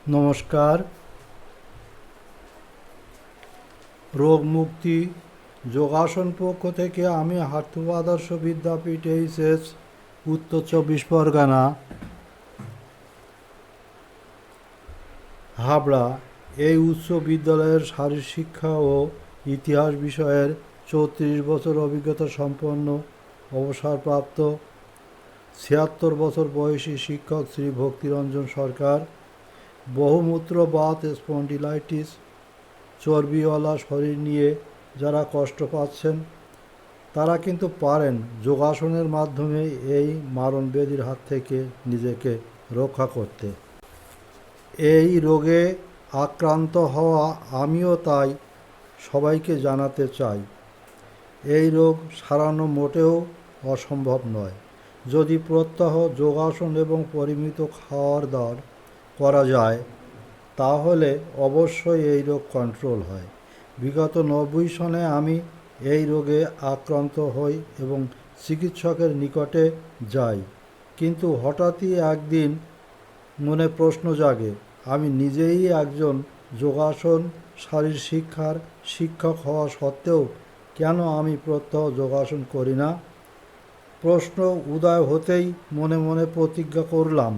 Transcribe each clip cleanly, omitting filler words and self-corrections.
নমস্কার। রোগ মুক্তি যোগাসন পক্ষ থেকে আমি হার্থু আদর্শ বিদ্যাপীঠ এইচএস উত্তর 24 পরগনা হাবড়া এই উচ্চ বিদ্যালয়ের শারীর শিক্ষা ও ইতিহাস বিষয়ের 34 বছর অভিজ্ঞতা সম্পন্ন অবসরপ্রাপ্ত 76 বছর বয়সী শিক্ষক শ্রী ভক্তিরঞ্জন সরকার বহুমূত্রবাত স্পন্ডিলাইটিস চর্বিওয়ালা শরীর নিয়ে যারা কষ্ট পাচ্ছেন তারা কিন্তু পারেন যোগাসনের মাধ্যমে এই মারণব্যাধির হাত থেকে নিজেকে রক্ষা করতে। এই রোগে আক্রান্ত হওয়া আমিও তাই সবাইকে জানাতে চাই, এই রোগ সারানো মোটেও অসম্ভব নয়। যদি প্রত্যহ যোগাসন এবং পরিমিত খাওয়ার দাওয়ার করা যায় তাহলে অবশ্যই এই রোগ কন্ট্রোল হয়। বিগত 90 সনে আমি এই রোগে আক্রান্ত হই এবং চিকিৎসকের নিকটে যাই, কিন্তু হঠাৎই একদিন মনে প্রশ্ন জাগে, আমি নিজেই একজন যোগাসন শারীর শিক্ষার শিক্ষক হওয়া সত্ত্বেও কেন আমি প্রত্যহ যোগাসন করি না। প্রশ্ন উদয় হতেই মনে মনে প্রতিজ্ঞা করলাম,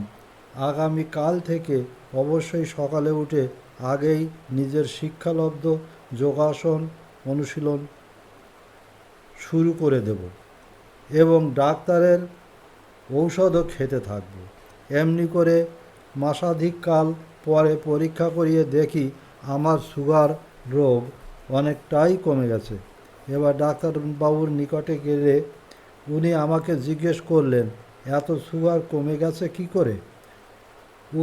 আগামীকাল থেকে অবশ্যই সকালে উঠে আগেই নিজের শিক্ষালব্ধ যোগাসন অনুশীলন শুরু করে দেব এবং ডাক্তারের ঔষধও খেতে থাকব। এমনি করে মাসাধিককাল পরে পরীক্ষা করিয়ে দেখি আমার সুগার রোগ অনেকটাই কমে গেছে। এবার ডাক্তারবাবুর নিকটে গেলে উনি আমাকে জিজ্ঞেস করলেন, এত সুগার কমে গেছে কি করে?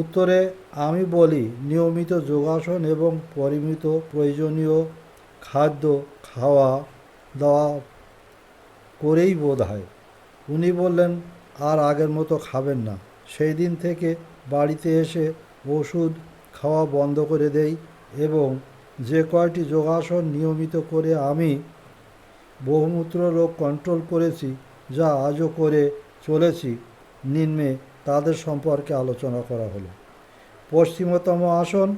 উত্তরে আমি বলি, নিয়মিত যোগাসন এবং পরিমিত প্রয়োজনীয় খাদ্য খাওয়া দাওয়া করেই বোধ হয়। উনি বললেন, আর আগের মতো খাবেন না। সেই দিন থেকে বাড়িতে এসে ওষুধ খাওয়া বন্ধ করে দেই এবং যে কয়টি যোগাসন নিয়মিত করে আমি বহুমূত্র রোগ কন্ট্রোল করেছি, যা আজও করে চলেছি, নিম্নে তাদের সম্পর্কে আলোচনা করা হলো। পশ্চিমতম আসন,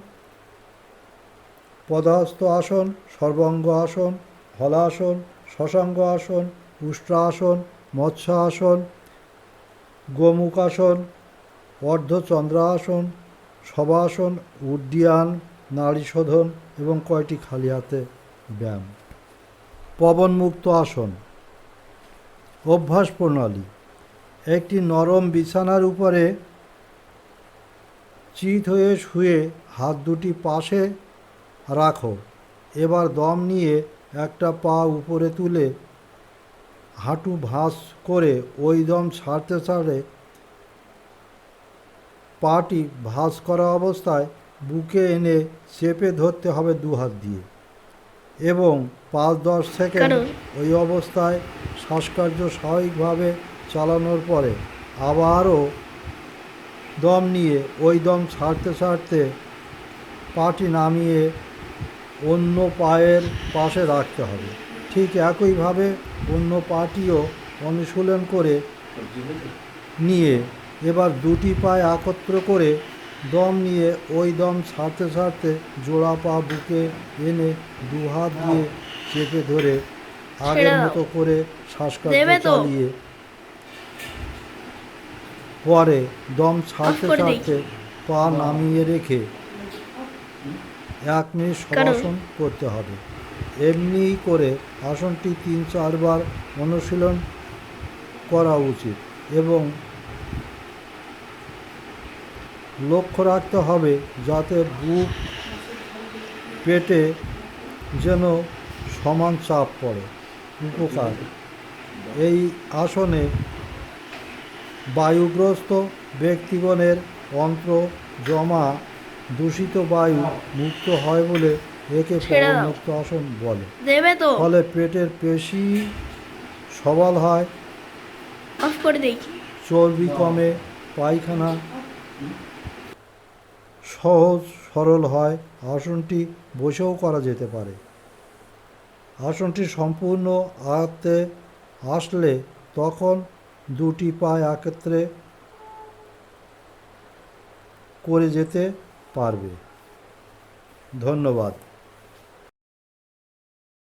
পদহস্ত আসন, সর্বাঙ্গ আসন, হলাসন, শশাঙ্গ আসন, উষ্ট্রাসন, মৎস্য আসন, গোমুখাসন, অর্ধচন্দ্রাসন, শবাসন, উড্ডিয়ান, নাড়ি শোধন এবং কয়টি খালি হাতে ব্যায়াম। পবনমুক্ত আসন। অভ্যাস প্রণালী। একটি নরম বিছানার উপরে চিত হয়ে শুয়ে হাত দুটি পাশে রাখো। এবার দম নিয়ে একটা পা উপরে তুলে হাঁটু ভাঁজ করে ওই দম ছাড়তে ছাড়ে পাটি ভাঁজ করা অবস্থায় বুকে এনে চেপে ধরতে হবে দুহাত দিয়ে এবং 5-10 সেকেন্ড ওই অবস্থায় শ্বাসকার্য স্বাভাবিকভাবে চালানোর পরে আবারও দম নিয়ে ওই দম ছাড়তে ছাড়তে পাটি নামিয়ে অন্য পায়ের পাশে রাখতে হবে। ঠিক একইভাবে অন্য পাটিও অনুশীলন করে নিয়ে এবার দুটি পায়ে একত্র করে দম নিয়ে ওই দম ছাড়তে ছাড়তে জোড়া পা বুকে এনে দুহাত দিয়ে চেপে ধরে আগের মতো করে শ্বাসকার্য চালিয়ে পরে দম ছাড়তে ছাড়তে পা নামিয়ে রেখে 1 মিনিট শবাসন করতে হবে। এমনি করে আসনটি 3-4 বার অনুশীলন করা উচিত এবং লক্ষ্য রাখতে হবে যাতে বুক পেটে যেন সমান চাপ পড়ে। উপকার। এই আসনে বায়ুগ্রস্ত ব্যক্তিগণের অন্ত্র জমা দূষিত বায়ু মুক্ত হয় বলে একে পবনমুক্ত আসন বলে। ফলে পেটের পেশি সবল হয়, চর্বি কমে, পায়খানা সহজ সরল হয়। আসনটি বসেও করা যেতে পারে। আসনটি সম্পূর্ণ আয়ত্তে আসলে তখন দুটি পা একত্রে করে যেতে পারবে। ধন্যবাদ।